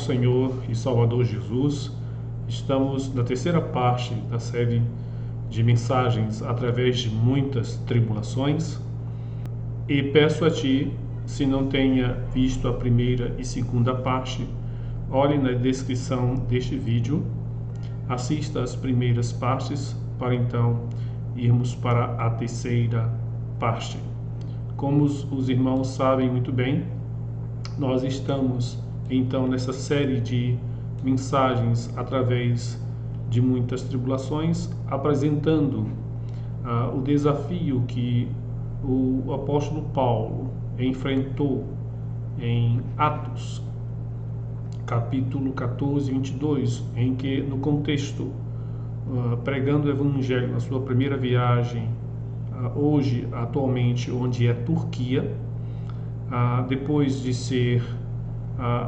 Senhor e Salvador Jesus. Estamos na terceira parte da série de mensagens através de muitas tribulações. E peço a Ti, se não tenha visto a primeira e segunda parte, olhe na descrição deste vídeo, assista as primeiras partes para então irmos para a terceira parte. Como os irmãos sabem muito bem, nós estamos então nessa série de mensagens através de muitas tribulações, apresentando o desafio que o apóstolo Paulo enfrentou em Atos, capítulo 14, 22, em que, no contexto, pregando o evangelho na sua primeira viagem, hoje, atualmente, onde é Turquia, depois de ser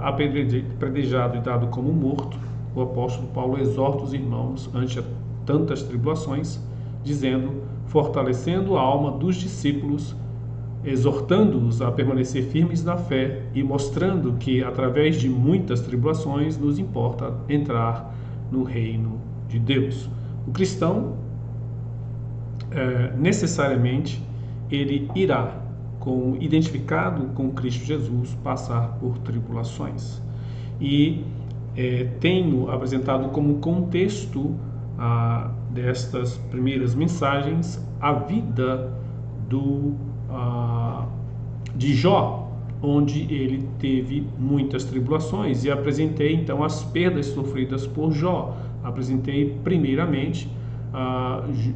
apedrejado e dado como morto, o apóstolo Paulo exorta os irmãos ante tantas tribulações, dizendo, fortalecendo a alma dos discípulos, exortando-os a permanecer firmes na fé e mostrando que, através de muitas tribulações, nos importa entrar no reino de Deus. O cristão, necessariamente, ele irá, identificado com Cristo Jesus, passar por tribulações. E tenho apresentado como contexto destas primeiras mensagens a vida de Jó, onde ele teve muitas tribulações, e apresentei então as perdas sofridas por Jó. Apresentei primeiramente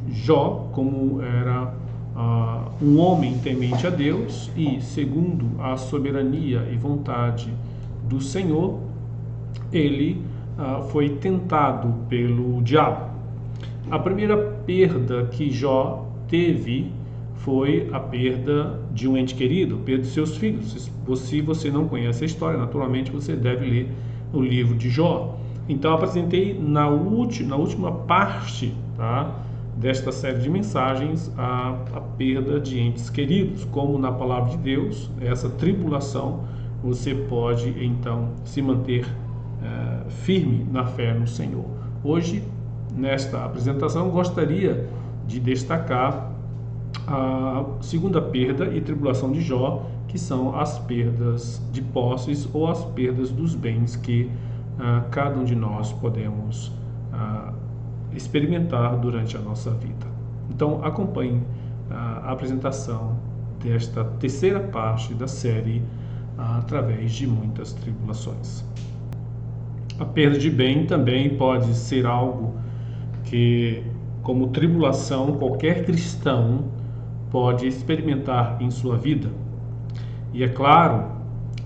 Jó como era um homem temente a Deus e, segundo a soberania e vontade do Senhor, ele foi tentado pelo diabo. A primeira perda que Jó teve foi a perda de um ente querido, perda de seus filhos. Se você não conhece a história, naturalmente você deve ler o livro de Jó. Então, apresentei na última parte, desta série de mensagens a perda de entes queridos. Como na palavra de Deus, essa tribulação, você pode então se manter firme na fé no Senhor. Hoje, nesta apresentação, gostaria de destacar a segunda perda e tribulação de Jó, que são as perdas de posses ou as perdas dos bens que cada um de nós podemos experimentar durante a nossa vida. Então, acompanhe a apresentação desta terceira parte da série através de muitas tribulações. A perda de bem também pode ser algo que, como tribulação, qualquer cristão pode experimentar em sua vida. E é claro,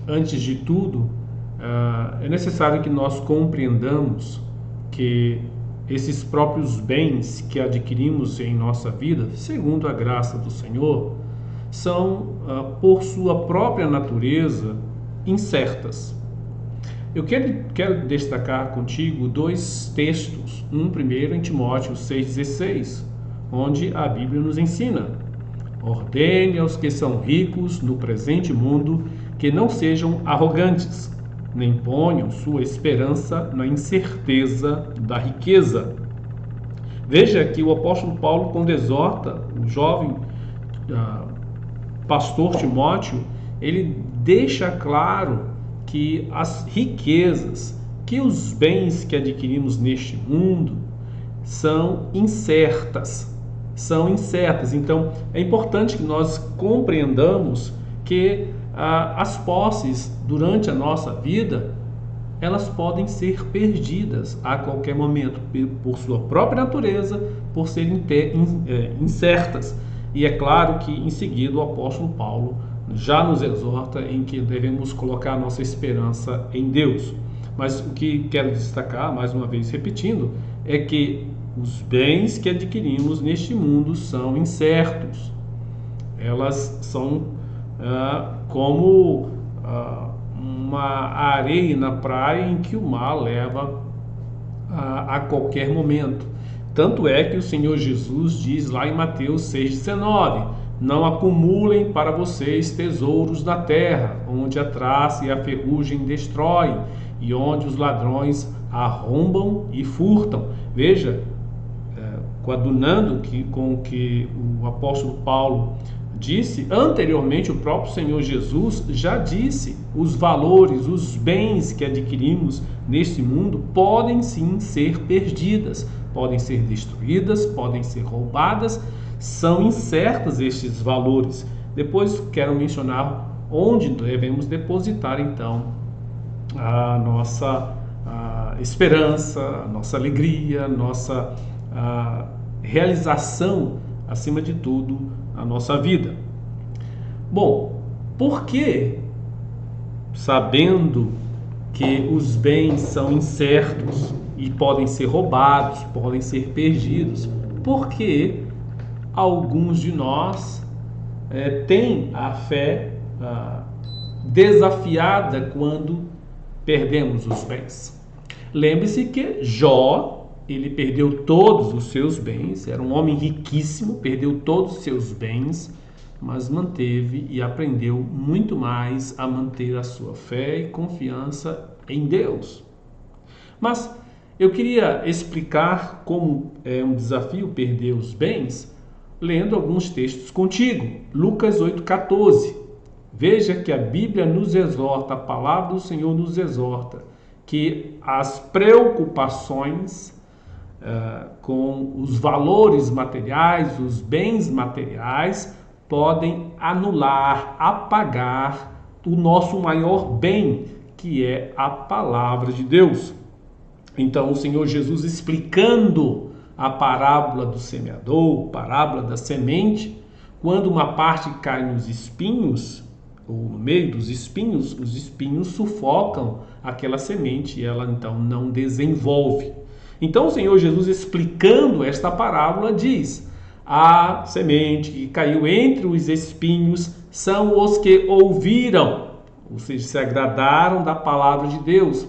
antes de tudo, é necessário que nós compreendamos que esses próprios bens que adquirimos em nossa vida, segundo a graça do Senhor, são, por sua própria natureza, incertas. Eu quero destacar contigo dois textos. Primeiro em Timóteo 6,16, onde a Bíblia nos ensina: ordene aos que são ricos no presente mundo que não sejam arrogantes, nem ponham sua esperança na incerteza da riqueza. Veja que o apóstolo Paulo, quando exorta o jovem pastor Timóteo, ele deixa claro que as riquezas, que os bens que adquirimos neste mundo são incertas. Então, é importante que nós compreendamos que as posses durante a nossa vida, elas podem ser perdidas a qualquer momento, por sua própria natureza, por serem incertas. E é claro que em seguida o apóstolo Paulo já nos exorta em que devemos colocar a nossa esperança em Deus. Mas o que quero destacar, mais uma vez repetindo, é que os bens que adquirimos neste mundo são incertos. Elas são como uma areia na praia em que o mar leva a qualquer momento. Tanto é que o Senhor Jesus diz lá em Mateus 6,19: Não acumulem para vocês tesouros na terra, onde a traça e a ferrugem destroem, e onde os ladrões arrombam e furtam. Veja, coadunando com o que o apóstolo Paulo disse, anteriormente o próprio Senhor Jesus já disse, os valores, os bens que adquirimos neste mundo podem sim ser perdidas, podem ser destruídas, podem ser roubadas, são incertos estes valores. Depois quero mencionar onde devemos depositar então a nossa esperança, a nossa alegria, a nossa realização, acima de tudo, na nossa vida. Bom, por que, sabendo que os bens são incertos e podem ser roubados, podem ser perdidos, por que alguns de nós têm a fé desafiada quando perdemos os bens? Lembre-se que Jó, ele perdeu todos os seus bens, era um homem riquíssimo, perdeu todos os seus bens, mas manteve e aprendeu muito mais a manter a sua fé e confiança em Deus. Mas eu queria explicar como é um desafio perder os bens, lendo alguns textos contigo. Lucas 8,14. Veja que a Bíblia nos exorta, a palavra do Senhor nos exorta, que as preocupações com os valores materiais, os bens materiais, podem anular, apagar o nosso maior bem, que é a palavra de Deus. Então, o Senhor Jesus, explicando a parábola do semeador, parábola da semente, quando uma parte cai nos espinhos, ou no meio dos espinhos, os espinhos sufocam aquela semente e ela então não desenvolve. Então o Senhor Jesus, explicando esta parábola, diz: a semente que caiu entre os espinhos são os que ouviram, ou seja, se agradaram da palavra de Deus.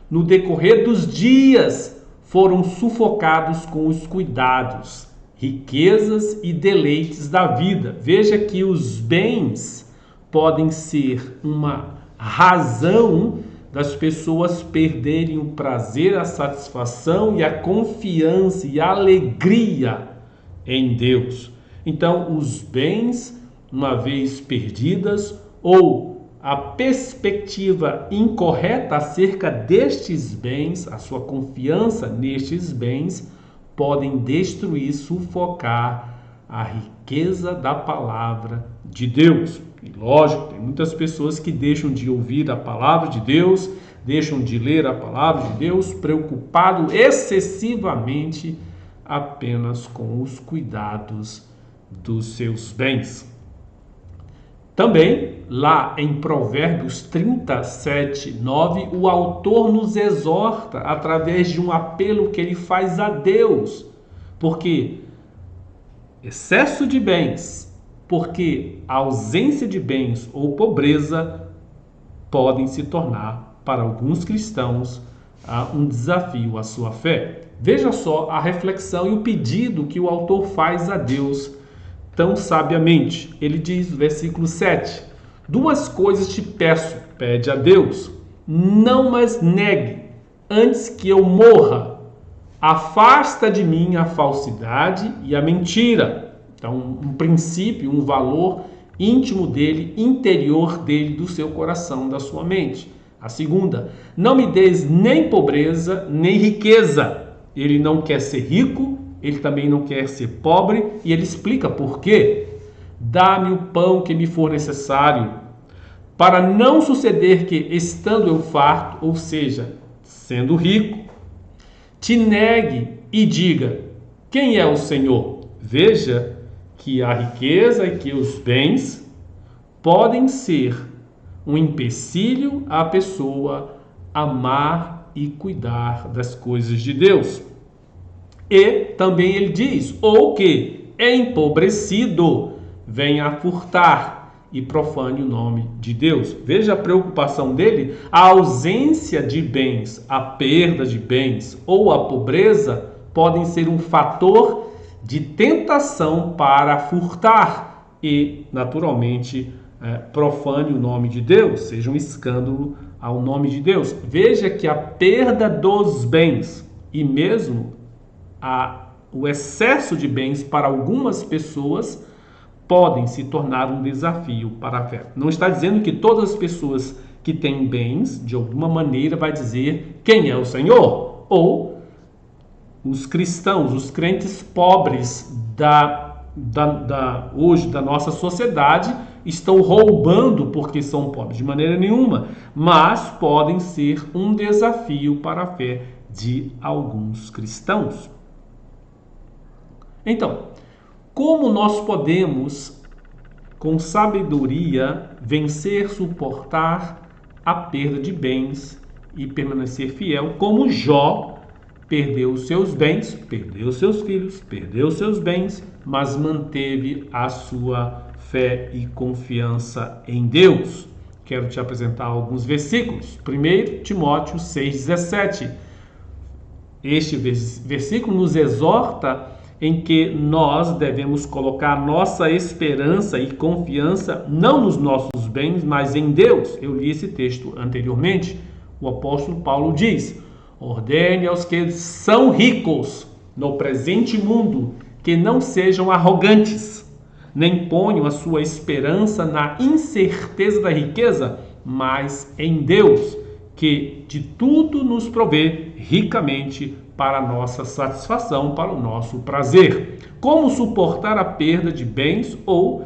No decorrer dos dias foram sufocados com os cuidados, riquezas e deleites da vida. Veja que os bens podem ser uma razão das pessoas perderem o prazer, a satisfação e a confiança e a alegria em Deus. Então, os bens, uma vez perdidas, ou a perspectiva incorreta acerca destes bens, a sua confiança nestes bens, podem destruir, sufocar a riqueza da palavra de Deus. E lógico, tem muitas pessoas que deixam de ouvir a palavra de Deus, deixam de ler a palavra de Deus, preocupado excessivamente apenas com os cuidados dos seus bens. Também, lá em Provérbios 37:9, o autor nos exorta através de um apelo que ele faz a Deus, porque excesso de bens, porque a ausência de bens ou pobreza podem se tornar, para alguns cristãos, um desafio à sua fé. Veja só a reflexão e o pedido que o autor faz a Deus tão sabiamente. Ele diz, versículo 7, 2 coisas te peço, pede a Deus, não as negue, antes que eu morra. Afasta de mim a falsidade e a mentira. Então, um princípio, um valor íntimo dele, interior dele, do seu coração, da sua mente. A segunda, não me des nem pobreza, nem riqueza. Ele não quer ser rico, ele também não quer ser pobre, e ele explica por quê. Dá-me o pão que me for necessário, para não suceder que, estando eu farto, ou seja, sendo rico, te negue e diga, quem é o Senhor? Veja que a riqueza e que os bens podem ser um empecilho à pessoa amar e cuidar das coisas de Deus. E também ele diz, ou que, empobrecido, venha a furtar e profane o nome de Deus. Veja a preocupação dele, a ausência de bens, a perda de bens ou a pobreza podem ser um fator de tentação para furtar, e, naturalmente, profane o nome de Deus, seja um escândalo ao nome de Deus. Veja que a perda dos bens e mesmo o excesso de bens para algumas pessoas podem se tornar um desafio para a fé. Não está dizendo que todas as pessoas que têm bens, de alguma maneira, vai dizer quem é o Senhor, ou os cristãos, os crentes pobres hoje da nossa sociedade estão roubando porque são pobres, de maneira nenhuma, mas podem ser um desafio para a fé de alguns cristãos. Então, como nós podemos, com sabedoria, vencer, suportar a perda de bens e permanecer fiel, como Jó perdeu os seus bens, perdeu seus filhos, perdeu seus bens, mas manteve a sua fé e confiança em Deus. Quero te apresentar alguns versículos. 1 Timóteo 6,17. Este versículo nos exorta em que nós devemos colocar nossa esperança e confiança não nos nossos bens, mas em Deus. Eu li esse texto anteriormente. O apóstolo Paulo diz: ordene aos que são ricos no presente mundo que não sejam arrogantes, nem ponham a sua esperança na incerteza da riqueza, mas em Deus, que de tudo nos provê ricamente para a nossa satisfação, para o nosso prazer. Como suportar a perda de bens ou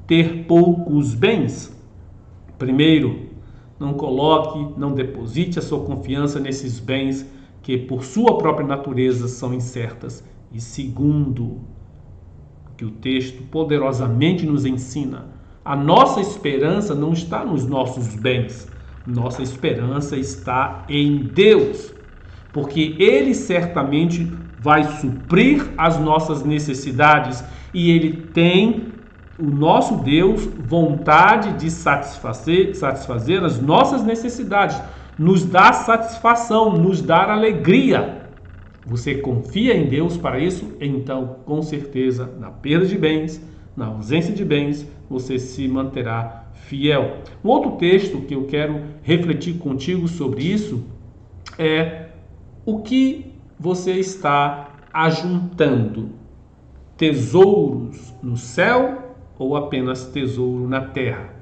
ter poucos bens? Primeiro, não deposite a sua confiança nesses bens que por sua própria natureza são incertas. E segundo, que o texto poderosamente nos ensina, a nossa esperança não está nos nossos bens, nossa esperança está em Deus, porque Ele certamente vai suprir as nossas necessidades e Ele tem, o nosso Deus, vontade de satisfazer as nossas necessidades, nos dar satisfação, nos dar alegria. Você confia em Deus para isso? Então, com certeza, na perda de bens, na ausência de bens, você se manterá fiel. Um outro texto que eu quero refletir contigo sobre isso é: o que você está ajuntando? Tesouros no céu ou apenas tesouro na terra?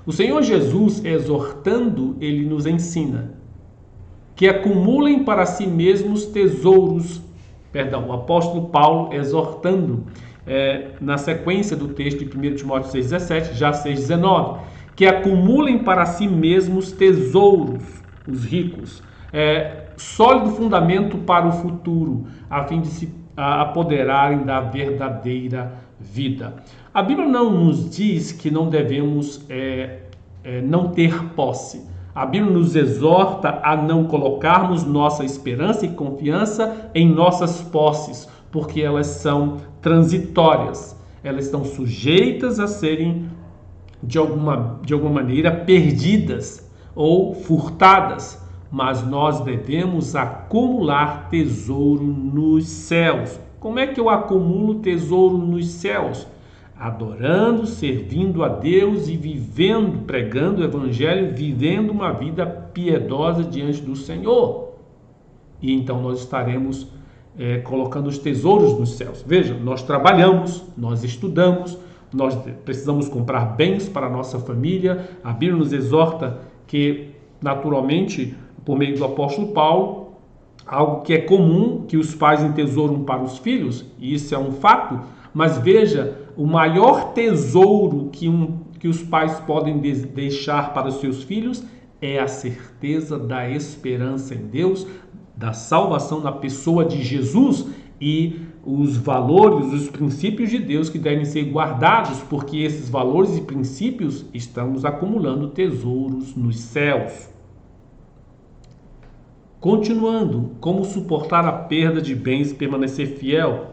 O Senhor Jesus, exortando, ele nos ensina que acumulem para si mesmos tesouros. O apóstolo Paulo exortando na sequência do texto de 1 Timóteo 6,17, já 6,19, que acumulem para si mesmos tesouros, os ricos, sólido fundamento para o futuro, a fim de se apoderarem da verdadeira vida. A Bíblia não nos diz que não devemos não ter posse. A Bíblia nos exorta a não colocarmos nossa esperança e confiança em nossas posses, porque elas são transitórias. Elas estão sujeitas a serem, de alguma maneira, perdidas ou furtadas. Mas nós devemos acumular tesouro nos céus. Como é que eu acumulo tesouro nos céus? Adorando, servindo a Deus e vivendo, pregando o Evangelho, vivendo uma vida piedosa diante do Senhor. E então nós estaremos colocando os tesouros nos céus. Veja, nós trabalhamos, nós estudamos, nós precisamos comprar bens para a nossa família. A Bíblia nos exorta que, naturalmente, por meio do apóstolo Paulo, algo que é comum, que os pais entesouram para os filhos, e isso é um fato, mas veja, o maior tesouro que os pais podem deixar para os seus filhos é a certeza da esperança em Deus, da salvação na pessoa de Jesus e os valores, os princípios de Deus que devem ser guardados, porque esses valores e princípios estamos acumulando tesouros nos céus. Continuando, como suportar a perda de bens e permanecer fiel?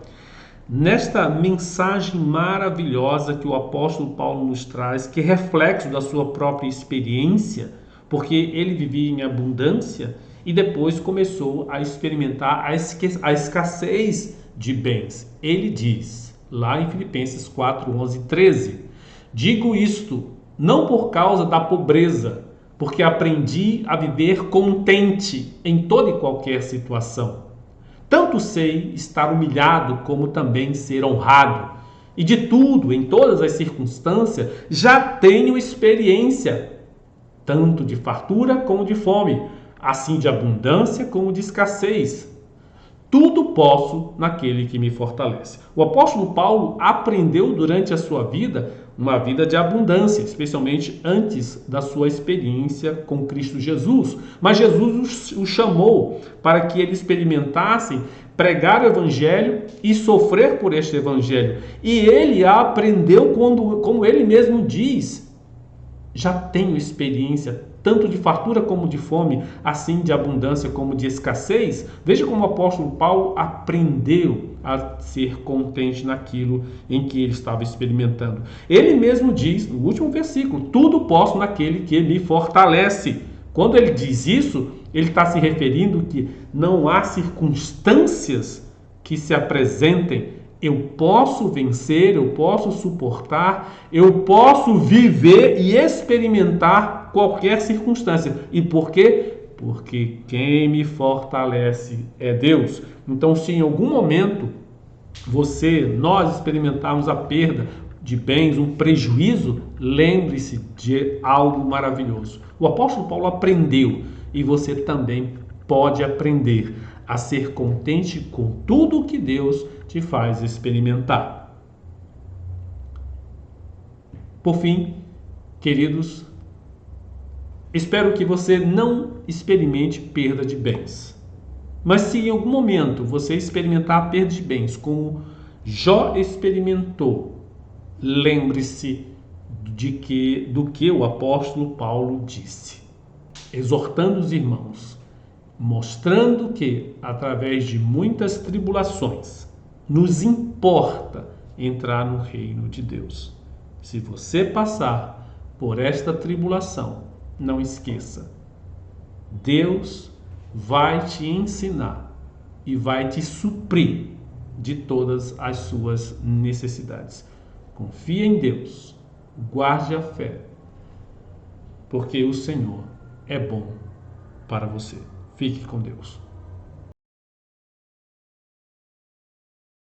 Nesta mensagem maravilhosa que o apóstolo Paulo nos traz, que é reflexo da sua própria experiência, porque ele vivia em abundância e depois começou a experimentar a escassez de bens. Ele diz, lá em Filipenses 4, 11 e 13. Digo isto não por causa da pobreza, porque aprendi a viver contente em toda e qualquer situação. Tanto sei estar humilhado como também ser honrado. E de tudo, em todas as circunstâncias, já tenho experiência, tanto de fartura como de fome, assim de abundância como de escassez. Tudo posso naquele que me fortalece. O apóstolo Paulo aprendeu durante a sua vida uma vida de abundância, especialmente antes da sua experiência com Cristo Jesus. Mas Jesus o chamou para que ele experimentasse pregar o evangelho e sofrer por este evangelho. E ele aprendeu como ele mesmo diz, já tenho experiência tanto de fartura como de fome, assim de abundância como de escassez. Veja como o apóstolo Paulo aprendeu a ser contente naquilo em que ele estava experimentando. Ele mesmo diz, no último versículo, tudo posso naquele que me fortalece. Quando ele diz isso, ele está se referindo que não há circunstâncias que se apresentem. Eu posso vencer, eu posso suportar, eu posso viver e experimentar qualquer circunstância. E por quê? Porque quem me fortalece é Deus. Então, se em algum momento nós experimentarmos a perda de bens, um prejuízo, lembre-se de algo maravilhoso. O apóstolo Paulo aprendeu e você também pode aprender a ser contente com tudo que Deus te faz experimentar. Por fim, queridos, espero que você não experimente perda de bens. Mas se em algum momento você experimentar a perda de bens, como Jó experimentou, lembre-se do que o apóstolo Paulo disse, exortando os irmãos, mostrando que, através de muitas tribulações, nos importa entrar no reino de Deus. Se você passar por esta tribulação, não esqueça, Deus vai te ensinar e vai te suprir de todas as suas necessidades. Confie em Deus, guarde a fé, porque o Senhor é bom para você. Fique com Deus.